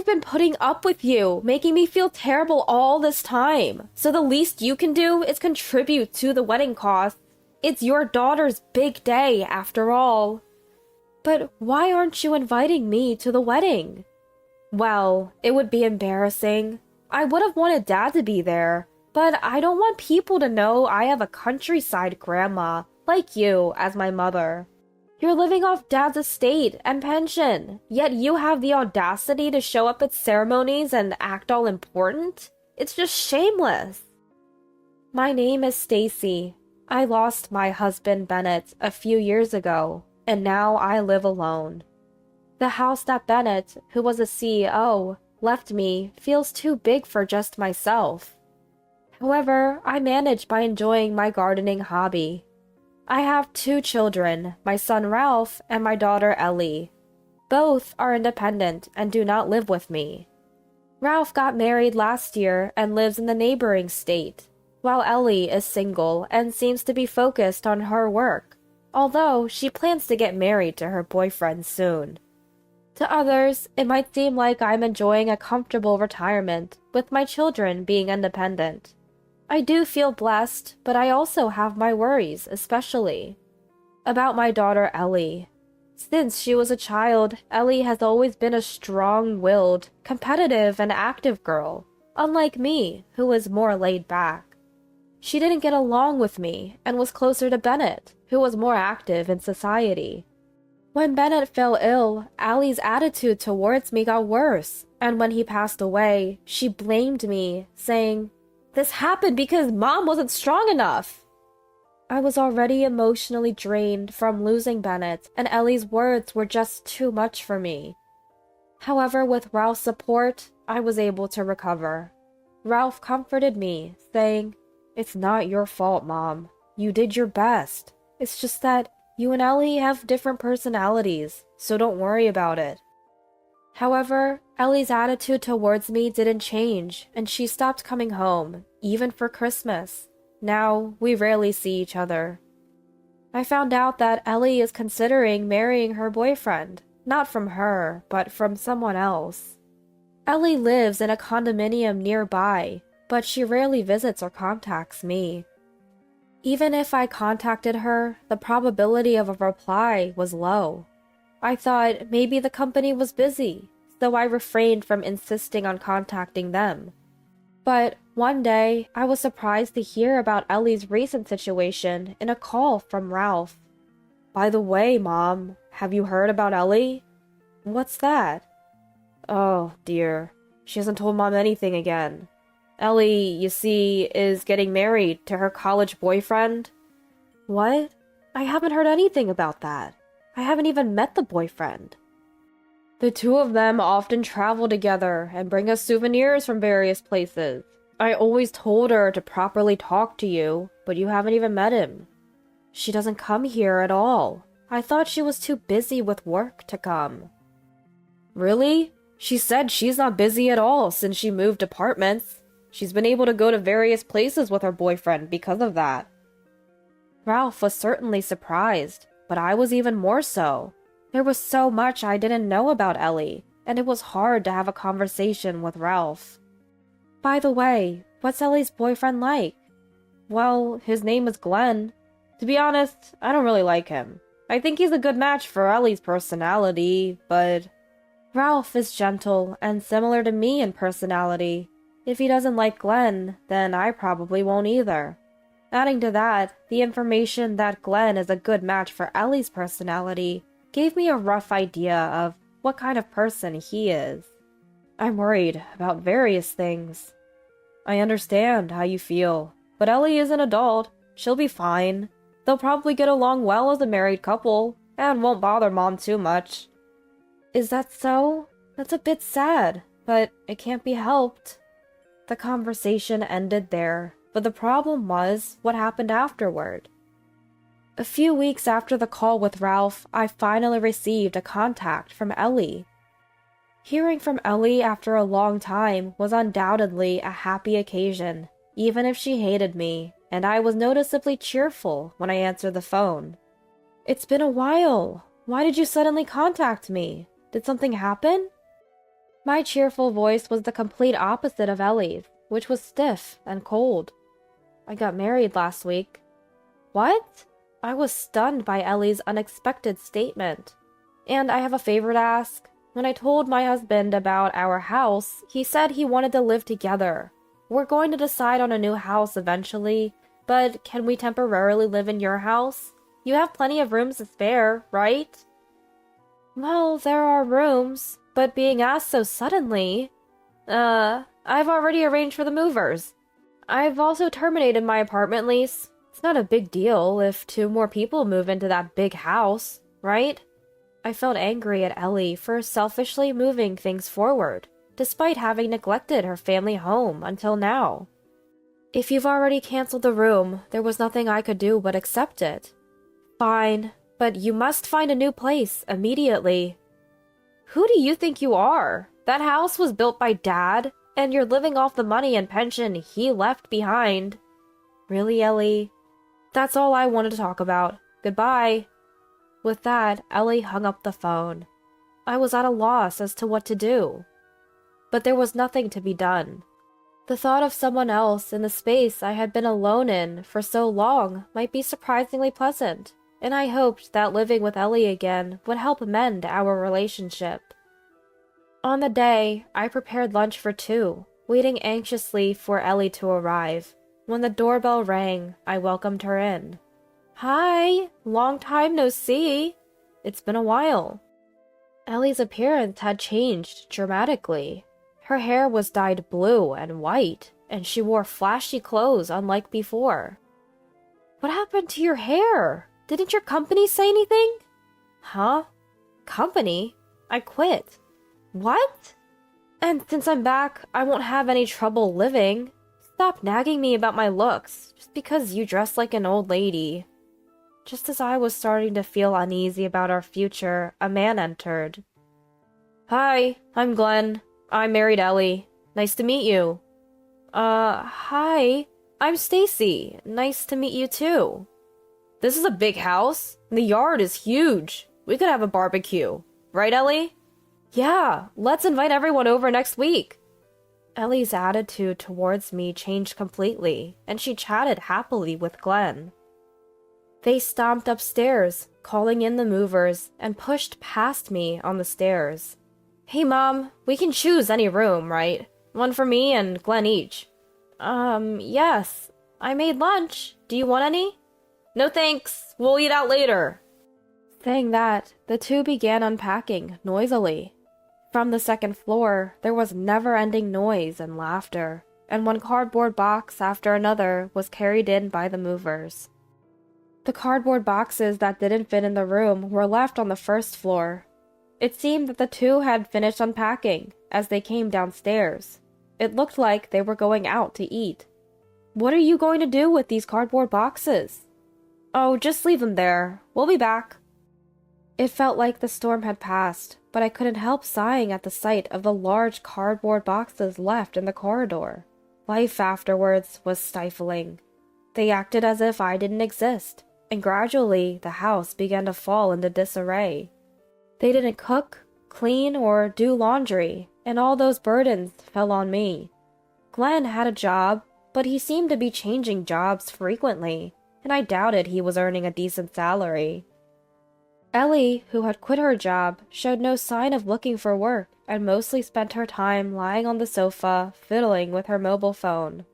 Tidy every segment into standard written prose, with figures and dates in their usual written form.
I've been putting up with you, making me feel terrible all this time. So the least you can do is contribute to the wedding costs. It's your daughter's big day, after all. But why aren't you inviting me to the wedding? Well, it would be embarrassing. I would have wanted Dad to be there, but I don't want people to know I have a countryside grandma, like you, as my mother. You're living off Dad's estate and pension, yet you have the audacity to show up at ceremonies and act all important? It's just shameless. My name is Stacy. I lost my husband Bennett a few years ago, and now I live alone. The house that Bennett, who was a CEO, left me feels too big for just myself. However, I manage by enjoying my gardening hobby. I have 2 children, my son Ralph and my daughter Ellie. Both are independent and do not live with me. Ralph got married last year and lives in the neighboring state, while Ellie is single and seems to be focused on her work, although she plans to get married to her boyfriend soon. To others, it might seem like I'm enjoying a comfortable retirement, with my children being independent. I do feel blessed, but I also have my worries, especially about my daughter Ellie. Since she was a child, Ellie has always been a strong-willed, competitive, and active girl, unlike me, who is more laid back. She didn't get along with me and was closer to Bennett, who was more active in society. When Bennett fell ill, Allie's attitude towards me got worse, and when he passed away, she blamed me, saying, "This happened because Mom wasn't strong enough." I was already emotionally drained from losing Bennett, and Ellie's words were just too much for me. However, with Ralph's support, I was able to recover. Ralph comforted me, saying, "It's not your fault, Mom. You did your best. It's just that you and Ellie have different personalities, so don't worry about it." However, Ellie's attitude towards me didn't change, and she stopped coming home, even for Christmas. Now, we rarely see each other. I found out that Ellie is considering marrying her boyfriend, not from her, but from someone else. Ellie lives in a condominium nearby, but she rarely visits or contacts me. Even if I contacted her, the probability of a reply was low. I thought maybe the company was busy, so I refrained from insisting on contacting them. But one day, I was surprised to hear about Ellie's recent situation in a call from Ralph. "By the way, Mom, have you heard about Ellie?" "What's that?" "Oh, dear. She hasn't told Mom anything again. Ellie, you see, is getting married to her college boyfriend." "What? I haven't heard anything about that. I haven't even met the boyfriend." "The 2 of them often travel together and bring us souvenirs from various places. I always told her to properly talk to you, but you haven't even met him." "She doesn't come here at all. I thought she was too busy with work to come." "Really? She said she's not busy at all since she moved apartments. She's been able to go to various places with her boyfriend because of that." Ralph was certainly surprised, but I was even more so. There was so much I didn't know about Ellie, and it was hard to have a conversation with Ralph. "By the way, what's Ellie's boyfriend like?" "Well, his name is Glenn. To be honest, I don't really like him. I think he's a good match for Ellie's personality, but..." "Ralph is gentle and similar to me in personality. If he doesn't like Glenn, then I probably won't either." Adding to that, the information that Glenn is a good match for Ellie's personality gave me a rough idea of what kind of person he is. "I'm worried about various things." "I understand how you feel, but Ellie is an adult. She'll be fine. They'll probably get along well as a married couple, and won't bother Mom too much." "Is that so? That's a bit sad, but it can't be helped." The conversation ended there, but the problem was what happened afterward. A few weeks after the call with Ralph, I finally received a contact from Ellie. Hearing from Ellie after a long time was undoubtedly a happy occasion, even if she hated me, and I was noticeably cheerful when I answered the phone. "It's been a while. Why did you suddenly contact me? Did something happen?" My cheerful voice was the complete opposite of Ellie's, which was stiff and cold. I got married last week. What? I was stunned by Ellie's unexpected statement. And I have a favor to ask. When I told my husband about our house, he said he wanted to live together. We're going to decide on a new house eventually, but can we temporarily live in your house? You have plenty of rooms to spare, right? Well, there are rooms, but being asked so suddenly... I've already arranged for the movers. I've also terminated my apartment lease. It's not a big deal if 2 more people move into that big house, right? I felt angry at Ellie for selfishly moving things forward, despite having neglected her family home until now. If you've already canceled the room, there was nothing I could do but accept it. Fine, but you must find a new place immediately. Who do you think you are? That house was built by Dad, and you're living off the money and pension he left behind. Really, Ellie? That's all I wanted to talk about. Goodbye. With that, Ellie hung up the phone. I was at a loss as to what to do. But there was nothing to be done. The thought of someone else in the space I had been alone in for so long might be surprisingly pleasant, and I hoped that living with Ellie again would help mend our relationship. On the day, I prepared lunch for 2, waiting anxiously for Ellie to arrive. When the doorbell rang, I welcomed her in. Hi, long time no see. It's been a while. Ellie's appearance had changed dramatically. Her hair was dyed blue and white, and she wore flashy clothes unlike before. What happened to your hair? Didn't your company say anything? Huh? Company? I quit. What? And since I'm back, I won't have any trouble living. Stop nagging me about my looks, just because you dress like an old lady. Just as I was starting to feel uneasy about our future, a man entered. Hi, I'm Glenn. I married Ellie. Nice to meet you. Hi. I'm Stacy. Nice to meet you too. This is a big house. The yard is huge. We could have a barbecue. Right, Ellie? Yeah, let's invite everyone over next week. Ellie's attitude towards me changed completely, and she chatted happily with Glenn. They stomped upstairs, calling in the movers, and pushed past me on the stairs. Hey, Mom, we can choose any room, right? One for me and Glenn each. Yes. I made lunch. Do you want any? No thanks. We'll eat out later. Saying that, the 2 began unpacking noisily. From the 2nd floor, there was never-ending noise and laughter, and one cardboard box after another was carried in by the movers. The cardboard boxes that didn't fit in the room were left on the 1st floor. It seemed that the 2 had finished unpacking as they came downstairs. It looked like they were going out to eat. What are you going to do with these cardboard boxes? Oh, just leave them there. We'll be back. It felt like the storm had passed, but I couldn't help sighing at the sight of the large cardboard boxes left in the corridor. Life afterwards was stifling. They acted as if I didn't exist, and gradually the house began to fall into disarray. They didn't cook, clean, or do laundry, and all those burdens fell on me. Glenn had a job, but he seemed to be changing jobs frequently, and I doubted he was earning a decent salary. Ellie, who had quit her job, showed no sign of looking for work and mostly spent her time lying on the sofa, fiddling with her mobile phone.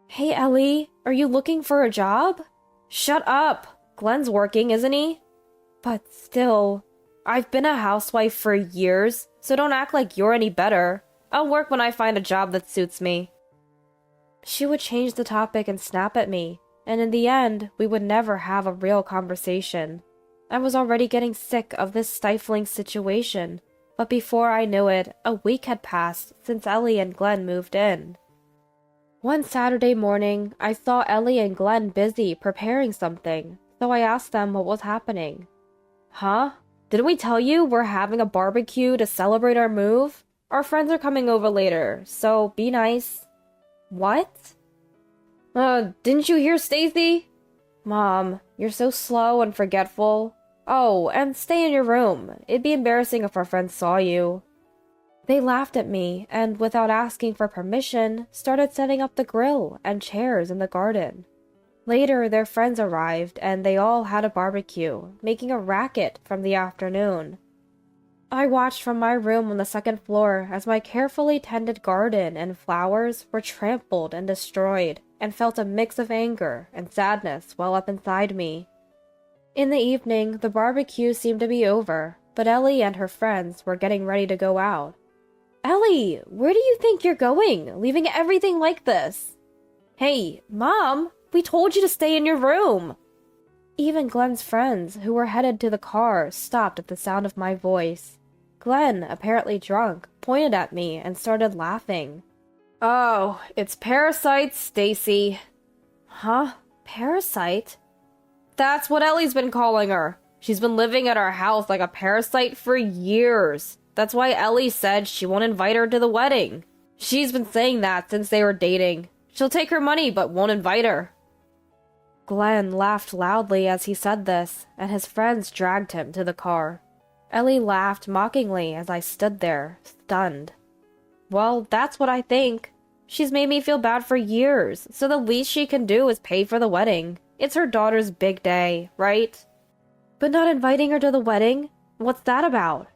Hey, Ellie, are you looking for a job? Shut up! Glenn's working, isn't he? But still, I've been a housewife for years, so don't act like you're any better. I'll work when I find a job that suits me. She would change the topic and snap at me, and in the end, we would never have a real conversation. I was already getting sick of this stifling situation, but before I knew it, a week had passed since Ellie and Glenn moved in. One Saturday morning, I saw Ellie and Glenn busy preparing something, so I asked them what was happening. Huh? Didn't we tell you we're having a barbecue to celebrate our move? Our friends are coming over later, so be nice. What? Didn't you hear Stacy? Mom, you're so slow and forgetful. Oh, and stay in your room. It'd be embarrassing if our friends saw you. They laughed at me and, without asking for permission, started setting up the grill and chairs in the garden. Later, their friends arrived and they all had a barbecue, making a racket from the afternoon. I watched from my room on the second floor as my carefully tended garden and flowers were trampled and destroyed, and felt a mix of anger and sadness well up inside me. In the evening, the barbecue seemed to be over, but Ellie and her friends were getting ready to go out. "Ellie, where do you think you're going, leaving everything like this?" "Hey, Mom, we told you to stay in your room." Even Glenn's friends, who were headed to the car, stopped at the sound of my voice. Glenn, apparently drunk, pointed at me and started laughing. "Oh, it's Parasite, Stacy." "Huh? Parasite?" "That's what Ellie's been calling her. She's been living at our house like a parasite for years. That's why Ellie said she won't invite her to the wedding. She's been saying that since they were dating. She'll take her money but won't invite her." Glenn laughed loudly as he said this, and his friends dragged him to the car. Ellie laughed mockingly as I stood there, stunned. "Well, that's what I think. She's made me feel bad for years, so the least she can do is pay for the wedding. It's her daughter's big day, right?" "But not inviting her to the wedding? What's that about?"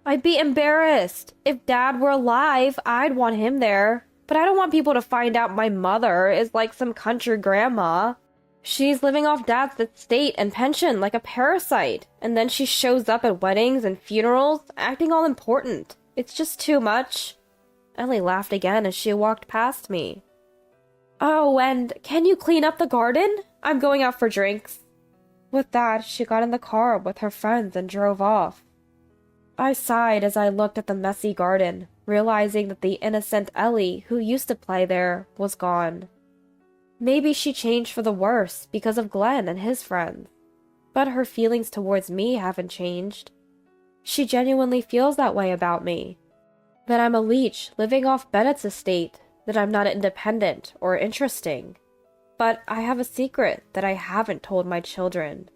"I'd be embarrassed. If Dad were alive, I'd want him there. But I don't want people to find out my mother is like some country grandma. She's living off Dad's estate and pension like a parasite, and then she shows up at weddings and funerals, acting all important. It's just too much." Ellie laughed again as she walked past me. "Oh, and can you clean up the garden? I'm going out for drinks." With that, she got in the car with her friends and drove off. I sighed as I looked at the messy garden, realizing that the innocent Ellie who used to play there was gone. Maybe she changed for the worse because of Glenn and his friends. But her feelings towards me haven't changed. She genuinely feels that way about me. That I'm a leech living off Bennett's estate, that I'm not independent or interesting. But I have a secret that I haven't told my children.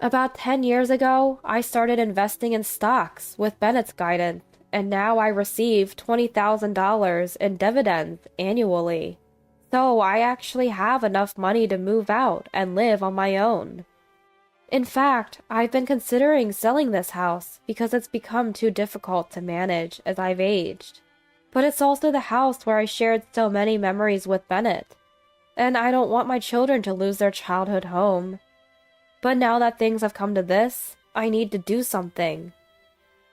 About 10 years ago, I started investing in stocks with Bennett's guidance, and now I receive $20,000 in dividends annually. So I actually have enough money to move out and live on my own. In fact, I've been considering selling this house because it's become too difficult to manage as I've aged. But it's also the house where I shared so many memories with Bennett, and I don't want my children to lose their childhood home. But now that things have come to this, I need to do something.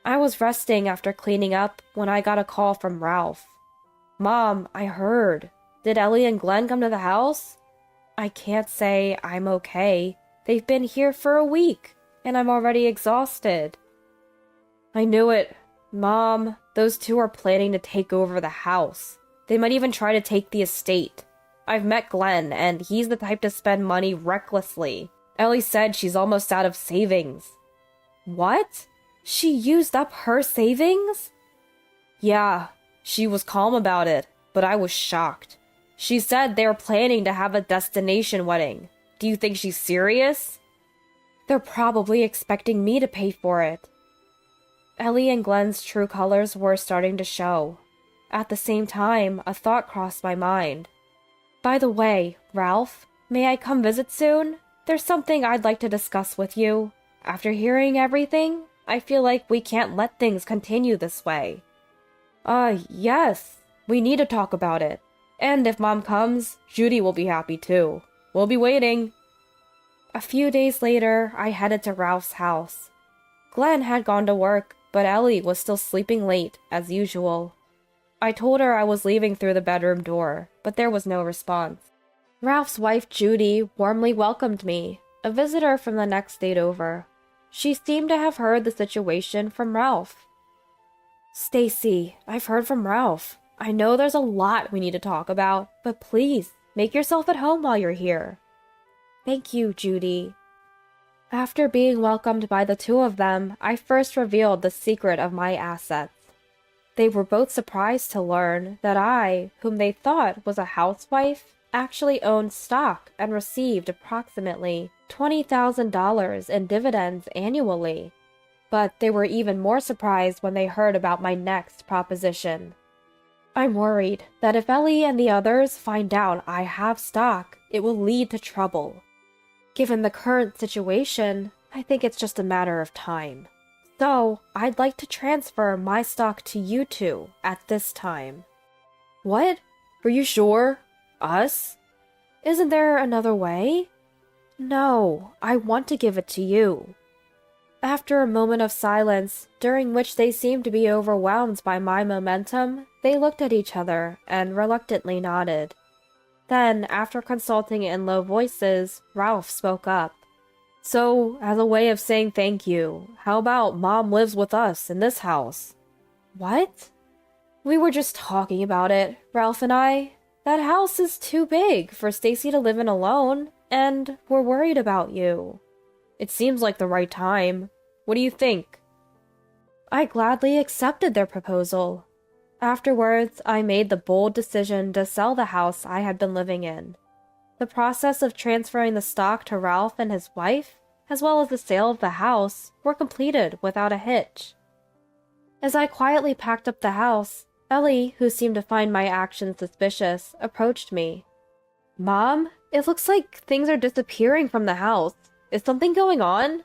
I was resting after cleaning up when I got a call from Ralph. "Mom, I heard. Did Ellie and Glenn come to the house?" I can't say I'm okay. They've been here for a week, and I'm already exhausted. "I knew it. Mom, those two are planning to take over the house. They might even try to take the estate. I've met Glenn, and he's the type to spend money recklessly. Ellie said she's almost out of savings." "What? She used up her savings?" "Yeah, she was calm about it, but I was shocked. She said they were planning to have a destination wedding. Do you think she's serious?" "They're probably expecting me to pay for it." Ellie and Glenn's true colors were starting to show. At the same time, a thought crossed my mind. "By the way, Ralph, may I come visit soon? There's something I'd like to discuss with you. After hearing everything, I feel like we can't let things continue this way." Yes. We need to talk about it. And if Mom comes, Judy will be happy too. We'll be waiting." A few days later, I headed to Ralph's house. Glenn had gone to work, but Ellie was still sleeping late, as usual. I told her I was leaving through the bedroom door, but there was no response. Ralph's wife, Judy, warmly welcomed me, a visitor from the next state over. She seemed to have heard the situation from Ralph. "Stacy, I've heard from Ralph. I know there's a lot we need to talk about, but please, make yourself at home while you're here." "Thank you, Judy." After being welcomed by the two of them, I first revealed the secret of my assets. They were both surprised to learn that I, whom they thought was a housewife, actually owned stock and received approximately $20,000 in dividends annually. but they were even more surprised when they heard about my next proposition. I'm worried that if Ellie and the others find out I have stock, it will lead to trouble. Given the current situation, I think it's just a matter of time. So, I'd like to transfer my stock to you two at this time. What? Are you sure? Us? Isn't there another way? No, I want to give it to you. After a moment of silence, during which they seemed to be overwhelmed by my momentum, they looked at each other and reluctantly nodded. Then, after consulting in low voices, Ralph spoke up. So, as a way of saying thank you, how about Mom lives with us in this house? What? We were just talking about it, Ralph and I. That house is too big for Stacy to live in alone, and we're worried about you. It seems like the right time. What do you think? I gladly accepted their proposal. Afterwards, I made the bold decision to sell the house I had been living in. The process of transferring the stock to Ralph and his wife, as well as the sale of the house, were completed without a hitch. As I quietly packed up the house, Ellie, who seemed to find my actions suspicious, approached me. Mom, it looks like things are disappearing from the house. Is something going on?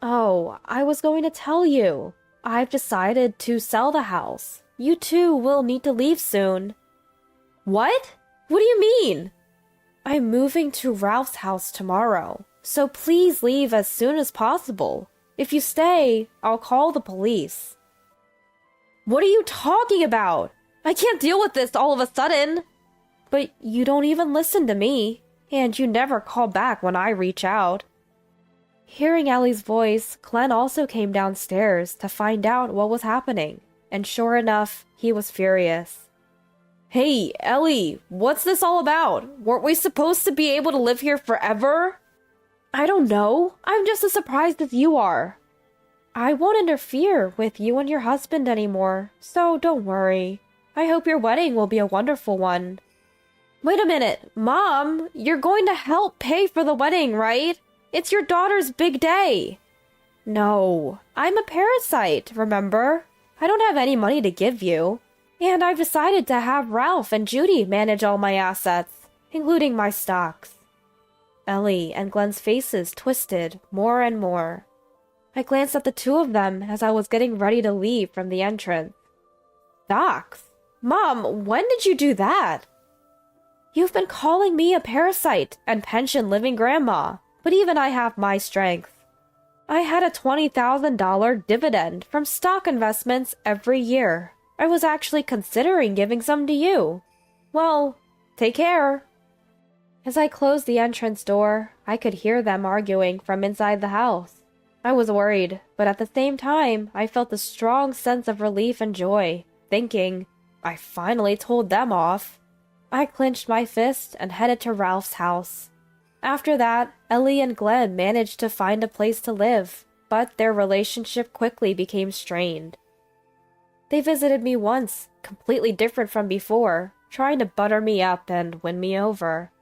Oh, I was going to tell you. I've decided to sell the house. You two will need to leave soon. What? What do you mean? I'm moving to Ralph's house tomorrow, so please leave as soon as possible. If you stay, I'll call the police. What are you talking about? I can't deal with this all of a sudden. But you don't even listen to me, and you never call back when I reach out. Hearing Ellie's voice, Glenn also came downstairs to find out what was happening, and sure enough, he was furious. Hey, Ellie, what's this all about? Weren't we supposed to be able to live here forever? I don't know. I'm just as surprised as you are. I won't interfere with you and your husband anymore, so don't worry. I hope your wedding will be a wonderful one. Wait a minute, Mom, you're going to help pay for the wedding, right? It's your daughter's big day. No, I'm a parasite, remember? I don't have any money to give you. And I've decided to have Ralph and Judy manage all my assets, including my stocks. Ellie and Glenn's faces twisted more and more. I glanced at the two of them as I was getting ready to leave from the entrance. Stocks? Mom, when did you do that? You've been calling me a parasite and pension-living grandma, but even I have my strength. I had a $20,000 dividend from stock investments every year. I was actually considering giving some to you. Well, take care. As I closed the entrance door, I could hear them arguing from inside the house. I was worried, but at the same time, I felt a strong sense of relief and joy, thinking, I finally told them off. I clenched my fist and headed to Ralph's house. After that, Ellie and Glenn managed to find a place to live, but their relationship quickly became strained. They visited me once, completely different from before, trying to butter me up and win me over.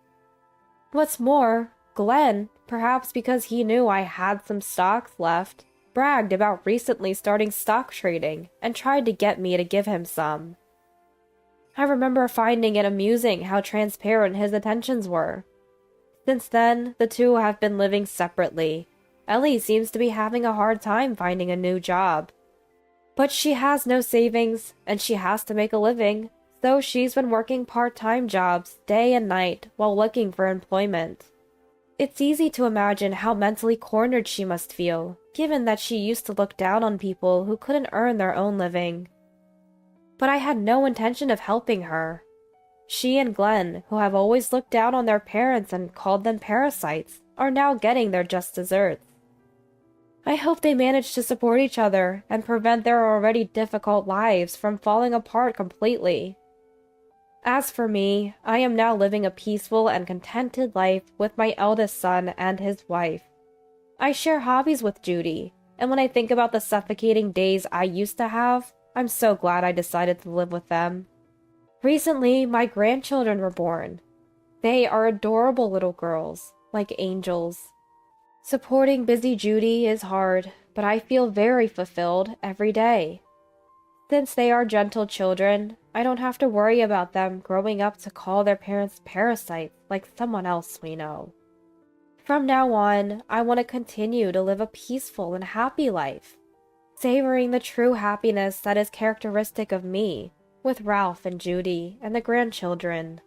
What's more, Glenn, perhaps because he knew I had some stocks left, bragged about recently starting stock trading and tried to get me to give him some. I remember finding it amusing how transparent his attentions were. Since then, the two have been living separately. Ellie seems to be having a hard time finding a new job. But she has no savings, and she has to make a living, so she's been working part-time jobs day and night while looking for employment. It's easy to imagine how mentally cornered she must feel, given that she used to look down on people who couldn't earn their own living. But I had no intention of helping her. She and Glenn, who have always looked down on their parents and called them parasites, are now getting their just desserts. I hope they manage to support each other and prevent their already difficult lives from falling apart completely. As for me, I am now living a peaceful and contented life with my eldest son and his wife. I share hobbies with Judy, and when I think about the suffocating days I used to have, I'm so glad I decided to live with them. Recently, my grandchildren were born. They are adorable little girls, like angels. Supporting busy Judy is hard, but I feel very fulfilled every day. Since they are gentle children, I don't have to worry about them growing up to call their parents parasites like someone else we know. From now on, I want to continue to live a peaceful and happy life, savoring the true happiness that is characteristic of me, with Ralph and Judy and the grandchildren.